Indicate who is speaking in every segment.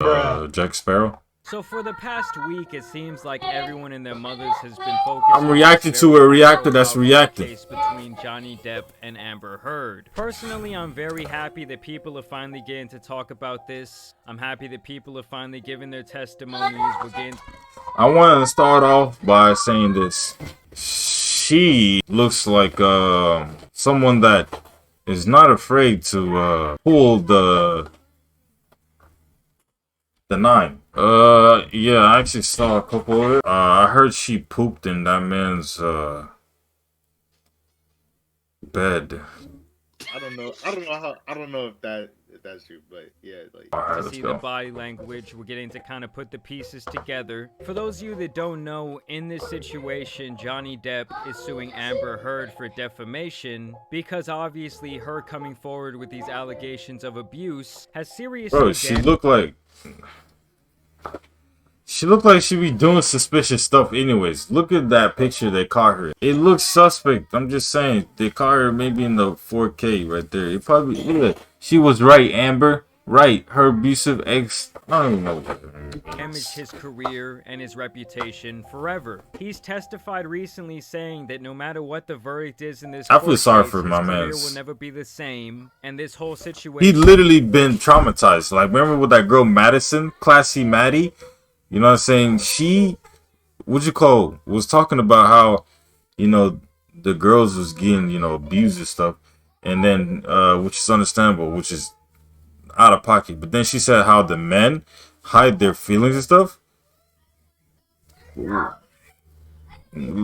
Speaker 1: Jack Sparrow.
Speaker 2: So for the past week, it seems like everyone and their mothers has been focused
Speaker 1: I'm
Speaker 2: on
Speaker 1: reacting
Speaker 2: this
Speaker 1: to a
Speaker 2: very
Speaker 1: reactor that's
Speaker 2: high-profile court
Speaker 1: reacting.
Speaker 2: case between Johnny Depp and Amber Heard. Personally, I'm very happy that people are finally getting to talk about this. I'm happy that people are finally giving their testimonies. We're getting.
Speaker 1: I want to start off by saying this. She looks like someone that is not afraid to pull the nine. Yeah, I actually saw a couple of it. I heard she pooped in that man's bed.
Speaker 3: I don't know. I don't know how. I don't know if that's true, but yeah, like.
Speaker 1: Alright,
Speaker 2: To
Speaker 1: let's
Speaker 2: see
Speaker 1: go.
Speaker 2: the body language, we're getting to kind of put the pieces together. For those of you that don't know, in this situation, Johnny Depp is suing Amber Heard for defamation because obviously her coming forward with these allegations of abuse has seriously
Speaker 1: Bro, she looked like she be doing suspicious stuff anyways. Look at that picture they caught her. It looks suspect. I'm just saying. They caught her maybe in the 4K right there. It probably, look, she was right, Amber. Right. Her abusive ex. I don't even know what
Speaker 2: damaged his career and his reputation forever. He's testified recently saying that no matter what the verdict is in this
Speaker 1: I feel
Speaker 2: court
Speaker 1: sorry
Speaker 2: case,
Speaker 1: for
Speaker 2: his
Speaker 1: my
Speaker 2: career
Speaker 1: mans.
Speaker 2: will never be the same, and this whole
Speaker 1: He
Speaker 2: situation.
Speaker 1: literally been traumatized. Like, remember with that girl Madison, Classy Maddie? You know what I'm saying? She, was talking about how, the girls was getting, abused and stuff. And then, which is understandable, which is out of pocket. But then she said how the men hide their feelings and stuff.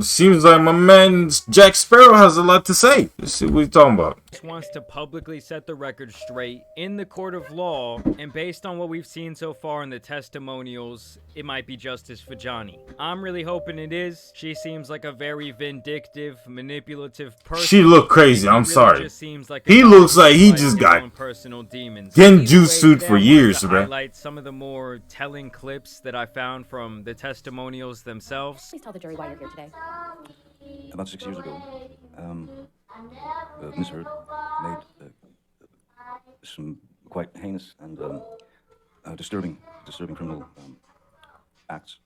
Speaker 1: Seems like my man Jack Sparrow has a lot to say. Let's see what he's talking about.
Speaker 2: Wants to publicly set the record straight in the court of law, and based on what we've seen so far in the testimonials, it might be justice for Johnny. I'm really hoping it is. She seems like a very vindictive, manipulative person.
Speaker 1: She look crazy. I'm
Speaker 2: Really
Speaker 1: sorry.
Speaker 2: just seems like a
Speaker 1: He
Speaker 2: guy
Speaker 1: looks
Speaker 2: who
Speaker 1: like he
Speaker 2: fights
Speaker 1: just
Speaker 2: his
Speaker 1: got
Speaker 2: own personal demons.
Speaker 1: genjutsu'd
Speaker 2: Today
Speaker 1: for
Speaker 2: I wanted
Speaker 1: years,
Speaker 2: to
Speaker 1: bro.
Speaker 2: highlight some of the more telling clips that I found from the testimonials themselves.
Speaker 4: Please tell the jury why you're here today.
Speaker 5: About 6 years ago, Miss Heard made some quite heinous and disturbing criminal acts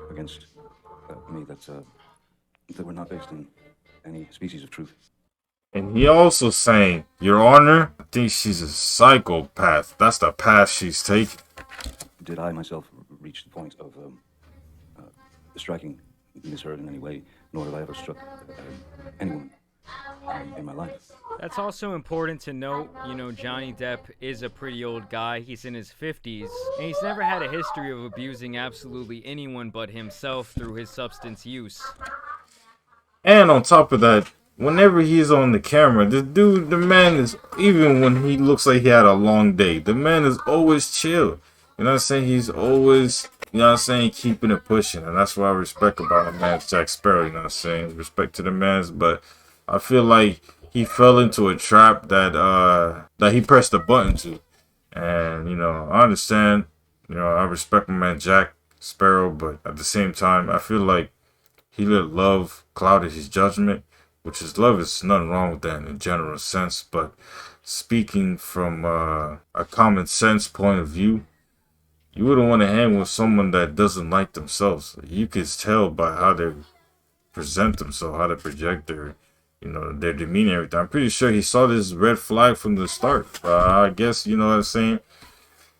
Speaker 5: against me that were not based in any species of truth.
Speaker 1: And he also saying, Your Honor, I think she's a psychopath. That's the path she's taking.
Speaker 5: Did I myself reach the point of striking Miss Heard in any way, nor have I ever struck anyone in my life.
Speaker 2: That's also important to note. You know, Johnny Depp is a pretty old guy. He's in his 50s, and he's never had a history of abusing absolutely anyone but himself through his substance use.
Speaker 1: And on top of that, whenever he's on the camera, the man is, even when he looks like he had a long day, the man is always chill. You know what I'm saying? He's always, keeping it pushing. And that's what I respect about a man, Jack Sparrow, you know what I'm saying? Respect to the man's, but I feel like he fell into a trap that he pressed a button to. And, I understand, I respect my man Jack Sparrow, but at the same time, I feel like he let love clouded his judgment, which is love is nothing wrong with that in a general sense. But speaking from a common sense point of view, you wouldn't want to hang with someone that doesn't like themselves. You could tell by how they present themselves, how they project their demeanor, everything. I'm pretty sure he saw this red flag from the start. I guess, you know what I'm saying?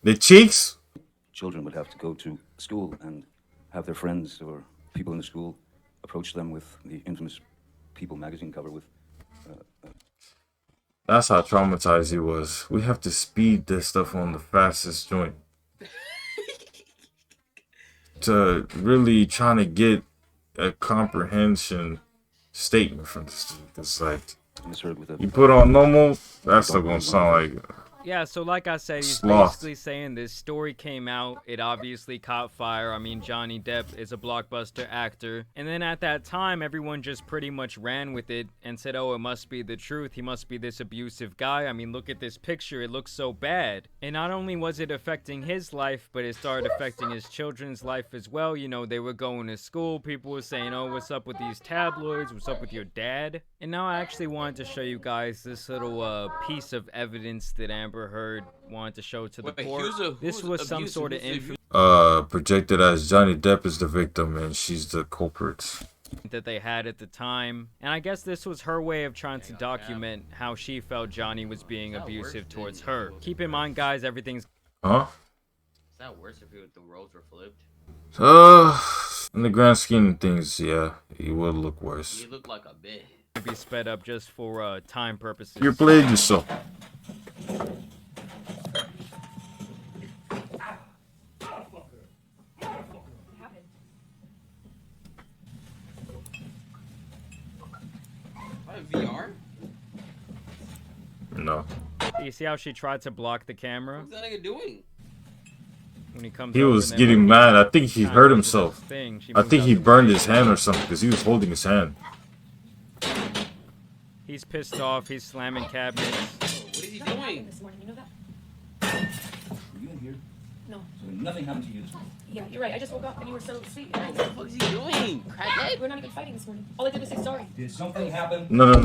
Speaker 1: The cheeks.
Speaker 5: Children would have to go to school and have their friends or people in the school approach them with the infamous People magazine cover with.
Speaker 1: That's how traumatized he was. We have to speed this stuff on the fastest joint. To really trying to get a comprehension statement from this dude. It's like, you put on normal, that's still gonna sound like
Speaker 2: Yeah, so like I said, he's
Speaker 1: sloth.
Speaker 2: basically saying this story came out, it obviously caught fire. I mean, Johnny Depp is a blockbuster actor. And then at that time, everyone just pretty much ran with it and said, oh, it must be the truth. He must be this abusive guy. I mean, look at this picture. It looks so bad. And not only was it affecting his life, but it started affecting his children's life as well. You know, they were going to school. People were saying, oh, what's up with these tabloids? What's up with your dad? And now I actually wanted to show you guys this little piece of evidence that Amber Amber Heard wanted to show to the
Speaker 4: Wait,
Speaker 2: court. This was some
Speaker 4: abusive?
Speaker 2: sort of
Speaker 4: Who's the
Speaker 1: Projected as Johnny Depp is the victim and she's the culprit.
Speaker 2: that they had at the time, and I guess this was her way of trying to document how she felt Johnny was being abusive towards her. Keep in mind, guys, everything's
Speaker 1: Huh?
Speaker 4: Is that worse if the roles were flipped?
Speaker 1: In the grand scheme of things, yeah, he would look worse.
Speaker 4: You look like a bitch.
Speaker 2: gonna be sped up just for time purposes.
Speaker 1: You played yourself.
Speaker 4: VR?
Speaker 1: No.
Speaker 2: You see how she tried to block the camera
Speaker 4: What's that nigga doing?
Speaker 2: when he comes
Speaker 1: He
Speaker 2: over
Speaker 1: was
Speaker 2: and then
Speaker 1: getting
Speaker 2: when
Speaker 1: mad. I think he
Speaker 2: kinda
Speaker 1: hurt
Speaker 2: does this
Speaker 1: himself.
Speaker 2: thing, she
Speaker 1: I
Speaker 2: moves
Speaker 1: think
Speaker 2: out
Speaker 1: he
Speaker 2: the
Speaker 1: burned
Speaker 2: way.
Speaker 1: his hand or something because he was holding his hand.
Speaker 2: He's pissed off. He's slamming cabinets.
Speaker 4: What is he doing?
Speaker 6: This morning, you know that?
Speaker 5: Were you in here?
Speaker 6: No.
Speaker 5: So nothing happened to you this morning?
Speaker 6: Yeah, you're right. I just woke up and you were so sweet. And
Speaker 4: What the fuck is he doing? Crackhead?
Speaker 6: we're not even fighting this morning. All I did was say sorry.
Speaker 5: Did something happen?
Speaker 1: No. Listen.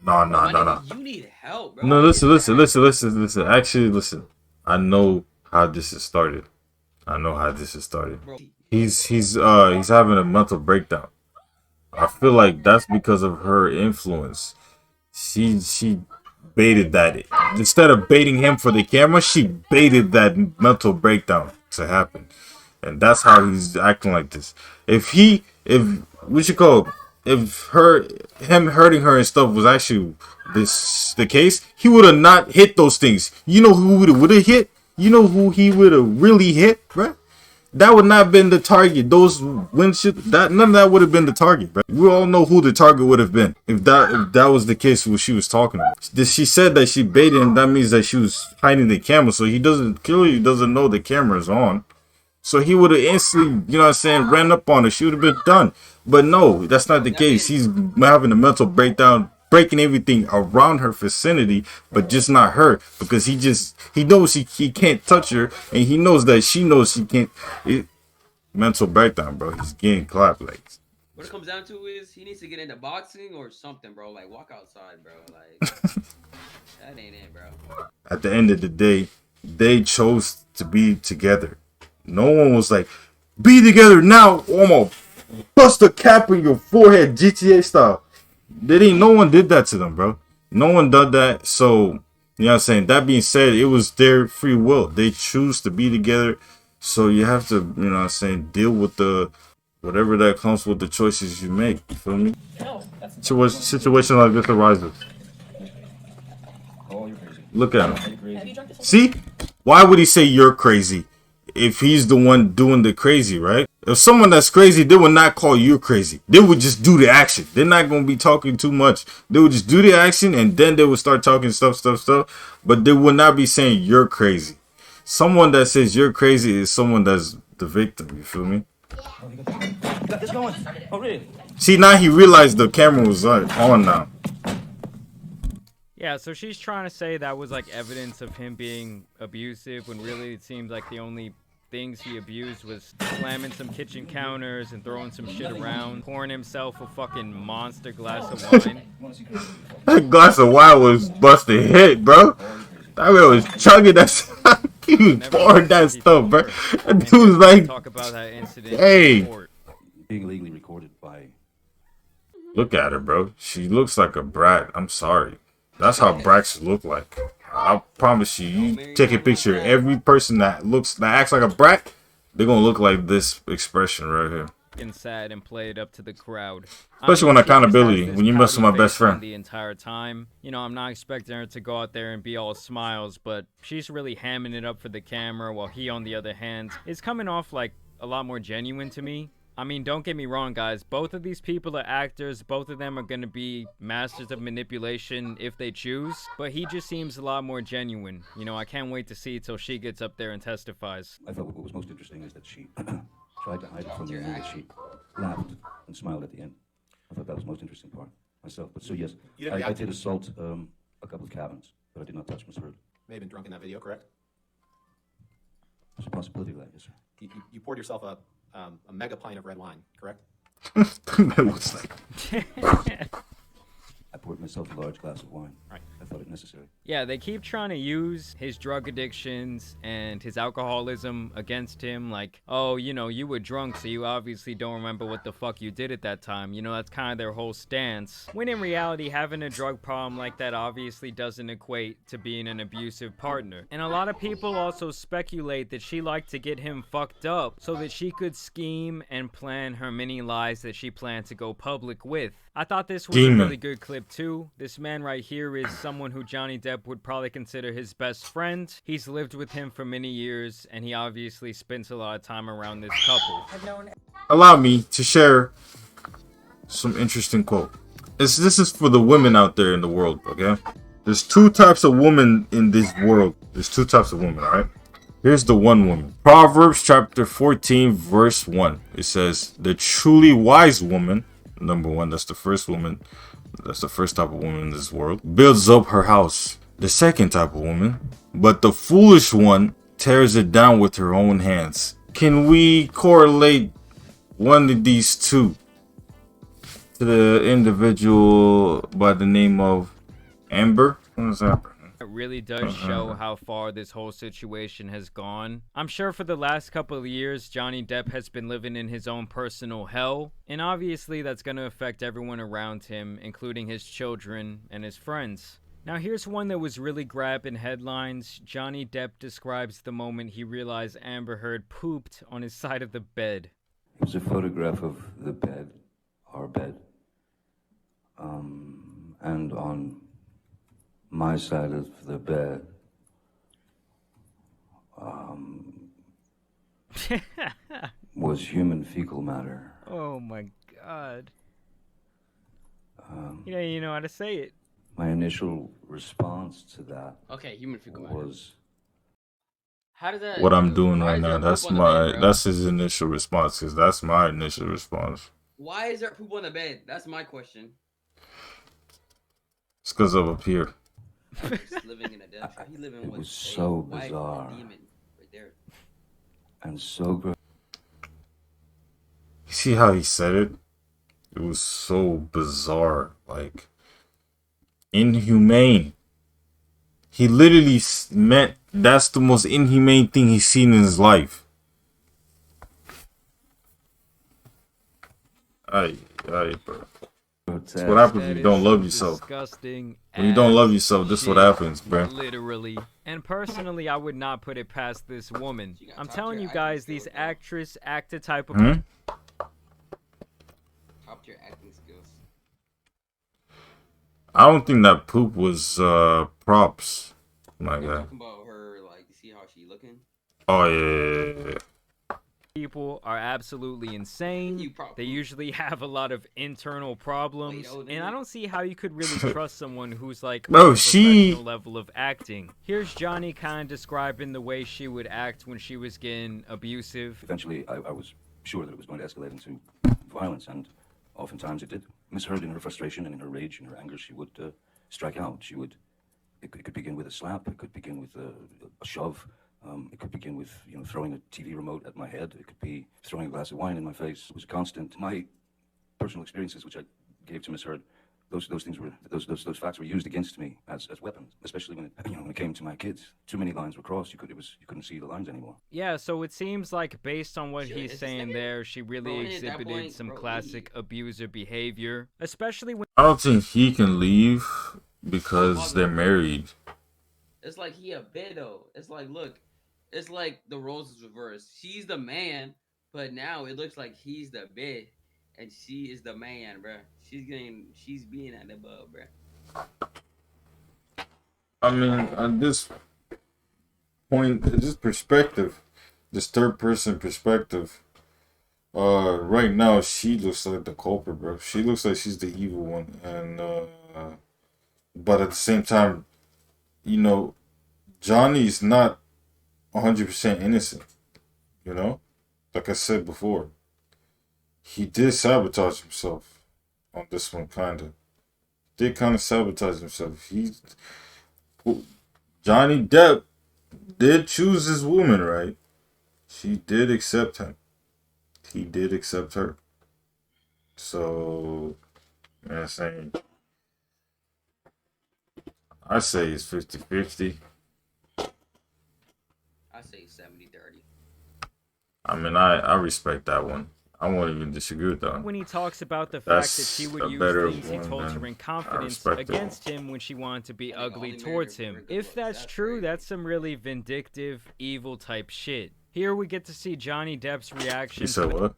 Speaker 1: No.
Speaker 4: My nigga, you need help, bro.
Speaker 1: No, listen. Actually, listen. I know how this has started.
Speaker 4: Bro,
Speaker 1: He's having a mental breakdown. I feel like that's because of her influence. She baited that. Instead of baiting him for the camera, she baited that mental breakdown to happen. And that's how he's acting like this. If him hurting her and stuff was actually the case, he would have not hit those things. You know who would have hit? You know who he would have really hit, right? That would not have been the target. Those windshield, none of that would have been the target, right? We all know who the target would have been if that was the case. What she was talking about. She said that she baited him. That means that she was hiding the camera, so he clearly doesn't know the camera is on. So he would have instantly, you know what I'm saying, ran up on her. She would have been done. But no, that's not the case. He's having a mental breakdown, breaking everything around her vicinity, but just not her, because he knows he can't touch her, and he knows that she knows she can't. Mental breakdown, bro. He's getting clapped like.
Speaker 4: what it comes down to is he needs to get into boxing or something, bro. Like, walk outside, bro. Like, that ain't it, bro.
Speaker 1: At the end of the day, they chose to be together. No one was like, be together now, almost bust a cap in your forehead, GTA style. No one did that to them, bro. No one did that. So, you know what I'm saying? That being said, it was their free will. They choose to be together. So you have to, you know what I'm saying, deal with whatever that comes with the choices you make. You feel me?
Speaker 6: No, that's
Speaker 1: Situation like this arises.
Speaker 5: Oh, you're crazy.
Speaker 1: Look at him.
Speaker 5: You're crazy.
Speaker 6: have you drunk this whole
Speaker 1: See? Why would he say you're crazy if he's the one doing the crazy, right? If someone that's crazy, they would not call you crazy. They would just do the action. They're not going to be talking too much. They would just do the action and then they would start talking stuff. But they would not be saying you're crazy. Someone that says you're crazy is someone that's the victim. You feel me?
Speaker 5: Oh, you got this going? Oh, really?
Speaker 1: See, now he realized the camera was on now.
Speaker 2: Yeah, so she's trying to say that was like evidence of him being abusive when really it seems like the only things he abused was slamming some kitchen counters and throwing some shit around, pouring himself a fucking monster glass of wine.
Speaker 5: You want to see crazy?
Speaker 1: That glass of wine was busted hit, bro. That man was chugging that stuff. He was pouring that stuff, bro. That dude was like,
Speaker 2: Talk about that incident.
Speaker 1: Hey.
Speaker 2: In court.
Speaker 5: Being illegally recorded by.
Speaker 1: look at her, bro. She looks like a brat. I'm sorry. That's how brats look like. I promise you. You take a picture of every person that acts like a brat, they're gonna look like this expression right here.
Speaker 2: And sad and play it up to the crowd.
Speaker 1: Especially when
Speaker 2: she just
Speaker 1: accountability,
Speaker 2: has this
Speaker 1: when you mess with my
Speaker 2: pouty
Speaker 1: best
Speaker 2: face on
Speaker 1: friend.
Speaker 2: the entire time. You know, I'm not expecting her to go out there and be all smiles, but she's really hamming it up for the camera, while he, on the other hand, is coming off like a lot more genuine to me. I mean, don't get me wrong, guys. Both of these people are actors. Both of them are going to be masters of manipulation if they choose. But he just seems a lot more genuine. You know, I can't wait to see till she gets up there and testifies.
Speaker 5: I thought what was most interesting is that she tried to hide it from me, and that she laughed and smiled at the end. I thought that was the most interesting part myself. But so yes,
Speaker 7: You didn't
Speaker 5: I
Speaker 7: react
Speaker 5: did
Speaker 7: to-
Speaker 5: assault a couple of cabins, but I did not touch Miss Heard.
Speaker 7: May have been drunk in that video, correct?
Speaker 5: There's a possibility of that, yes, sir.
Speaker 7: You poured yourself a mega pint of red wine, correct?
Speaker 1: That was like,
Speaker 5: I poured myself a large glass of wine.
Speaker 7: Right.
Speaker 5: I thought it necessary.
Speaker 2: Yeah, they keep trying to use his drug addictions and his alcoholism against him. Like, oh, you know, you were drunk, so you obviously don't remember what the fuck you did at that time. You know, that's kind of their whole stance. When in reality, having a drug problem like that obviously doesn't equate to being an abusive partner. And a lot of people also speculate that she liked to get him fucked up so that she could scheme and plan her many lies that she planned to go public with. I thought this was a
Speaker 1: Demon.
Speaker 2: really good clip too. This man right here is someone who Johnny Depp would probably consider his best friend. He's lived with him for many years, and he obviously spends a lot of time around this couple.
Speaker 1: Allow me to share some interesting quote. This is for the women out there in the world, okay? There's two types of women in this world. There's two types of women, alright? Here's the one woman. Proverbs chapter 14, verse 1. It says, the truly wise woman, number one, that's the first woman. That's the first type of woman in this world. Builds up her house. The second type of woman. But the foolish one tears it down with her own hands. Can we correlate one of these two to the individual by the name of Amber? What is Amber?
Speaker 2: It really does show how far this whole situation has gone. I'm sure for the last couple of years, Johnny Depp has been living in his own personal hell, and obviously that's going to affect everyone around him, including his children and his friends. Now here's one that was really grabbing headlines. Johnny Depp describes the moment he realized Amber Heard pooped on his side of the bed.
Speaker 5: It was a photograph of the bed, our bed, and on my side of the bed, was human fecal matter.
Speaker 2: Oh my god. You know how to say it.
Speaker 5: My initial response to that
Speaker 4: Okay, human fecal matter.
Speaker 5: was,
Speaker 4: How does that?
Speaker 1: What I'm doing
Speaker 4: why
Speaker 1: right
Speaker 4: is there
Speaker 1: now,
Speaker 4: poop
Speaker 1: that's
Speaker 4: on the bed, bro?
Speaker 1: that's his initial response, because that's my initial response.
Speaker 4: Why is there poop on the bed? That's my question.
Speaker 1: It's because of up here.
Speaker 4: He's living in a death trap. He living
Speaker 5: It
Speaker 4: with
Speaker 5: was
Speaker 4: a
Speaker 5: so
Speaker 4: white
Speaker 5: bizarre.
Speaker 4: demon right there.
Speaker 5: and so gross.
Speaker 1: You see how he said it? It was so bizarre, like inhumane. He literally meant that's the most inhumane thing he's seen in his life. Aye, bro. That's what happens when you don't love yourself.
Speaker 2: Disgusting.
Speaker 1: When you don't
Speaker 2: ass
Speaker 1: love yourself, this is what
Speaker 2: shit,
Speaker 1: happens, bro.
Speaker 2: Literally. And personally, I would not put it past this woman.
Speaker 4: She got
Speaker 2: I'm
Speaker 4: top
Speaker 2: telling
Speaker 4: tier
Speaker 2: you
Speaker 4: acting
Speaker 2: guys,
Speaker 4: skills,
Speaker 2: these
Speaker 4: bro.
Speaker 2: actress, actor type of
Speaker 4: Top tier acting skills.
Speaker 1: I don't think that poop was props. My
Speaker 4: I'm
Speaker 1: God.
Speaker 4: talking about her, like, you see how she looking?
Speaker 1: Oh yeah.
Speaker 2: people are absolutely insane.
Speaker 4: You probably-
Speaker 2: They usually have a lot of internal problems,
Speaker 4: Wait, oh,
Speaker 2: and I don't see how you could really trust someone who's like
Speaker 1: Bro,
Speaker 2: on a
Speaker 1: she-
Speaker 2: professional level of acting. Here's Johnny kind of describing the way she would act when she was getting abusive.
Speaker 5: Eventually, I was sure that it was going to escalate into violence, and oftentimes it did. Miss Heard, in her frustration and in her rage and her anger, she would strike out. She would. It could begin with a slap. It could begin with a shove. It could begin with throwing a TV remote at my head. It could be throwing a glass of wine in my face. It was constant. My personal experiences, which I gave to Miss Heard, those things were those facts were used against me as weapons, especially when it came to my kids. Too many lines were crossed. You couldn't see the lines anymore.
Speaker 2: Yeah, so it seems like based on what
Speaker 4: Shit,
Speaker 2: he's
Speaker 4: it's
Speaker 2: saying
Speaker 4: like-
Speaker 2: there, she really
Speaker 4: Bro, at that
Speaker 2: exhibited
Speaker 4: point,
Speaker 2: some
Speaker 4: bro,
Speaker 2: classic abuser behavior, especially when
Speaker 1: I don't think he can leave because they're married.
Speaker 4: It's like he a bitch. It's like, look, it's like the roles is reversed. She's the man, but now it looks like he's the bitch, and she is the man, bruh. She's being at the above, bruh.
Speaker 1: I mean, at this point, this perspective, this third person perspective, right now she looks like the culprit, bro. She looks like she's the evil one, and but at the same time, Johnny's not 100% innocent. Like I said before, he did sabotage himself on this one, kinda. Did kind of sabotage himself. Johnny Depp did choose his woman, right? She did accept him. He did accept her. So, I'm saying, I say it's 50-50.
Speaker 4: I say 70-30.
Speaker 1: I mean, I respect that one. I won't even disagree with that.
Speaker 2: When he talks about the fact that
Speaker 1: That's
Speaker 2: she
Speaker 1: a
Speaker 2: would
Speaker 1: better
Speaker 2: use things he
Speaker 1: one,
Speaker 2: told
Speaker 1: man.
Speaker 2: her in
Speaker 1: I
Speaker 2: confidence
Speaker 1: respect it.
Speaker 2: against him when she wanted to be
Speaker 4: I think
Speaker 2: ugly
Speaker 4: only
Speaker 2: towards
Speaker 4: married her
Speaker 2: him.
Speaker 4: for good
Speaker 2: If
Speaker 4: looks.
Speaker 2: that's
Speaker 4: That's
Speaker 2: true,
Speaker 4: crazy.
Speaker 2: that's some really vindictive, evil type shit. Here we get to see Johnny Depp's reaction
Speaker 1: You
Speaker 2: to
Speaker 1: said
Speaker 2: the
Speaker 1: what?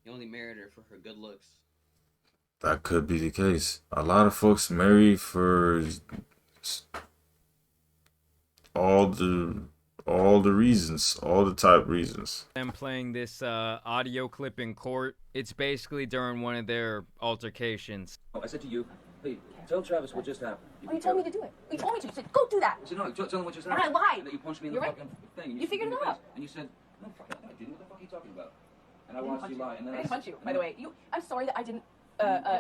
Speaker 4: He only married her for her good looks.
Speaker 1: That could be the case. A lot of folks marry for all the reasons, all the type reasons.
Speaker 2: them playing this audio clip in court. It's basically during one of their altercations.
Speaker 5: Oh, I said to you, hey, tell Travis what just happened.
Speaker 6: Oh, you told me to do it. You told me to. You said, go do that.
Speaker 5: I said, no, tell him what just
Speaker 6: And
Speaker 5: happened.
Speaker 6: I lied.
Speaker 5: And that you punched me in
Speaker 6: You're
Speaker 5: the
Speaker 6: right.
Speaker 5: fucking thing. and
Speaker 6: You figured
Speaker 5: in
Speaker 6: it
Speaker 5: the
Speaker 6: out.
Speaker 5: face. And you said, no, fuck, I didn't. What the fuck are you talking about? And I
Speaker 6: didn't
Speaker 5: watched
Speaker 6: punch
Speaker 5: you lie. And then
Speaker 6: I didn't punch you,
Speaker 5: and
Speaker 6: by the
Speaker 5: then-
Speaker 6: way. I'm sorry that I didn't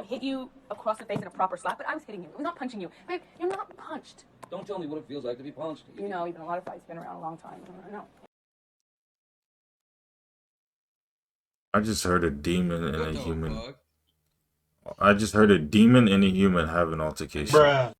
Speaker 6: hit you across the face in a proper slap, but I was hitting you. I was not punching you. Babe, you're not punched.
Speaker 5: Don't tell me what it feels like to be punched.
Speaker 6: You know, you've been in a lot of fights. Been around a long time. I know.
Speaker 1: I just heard a demon and
Speaker 4: What
Speaker 1: a
Speaker 4: the
Speaker 1: human.
Speaker 4: fuck?
Speaker 1: I just heard a demon and a human have an altercation.
Speaker 8: Bruh.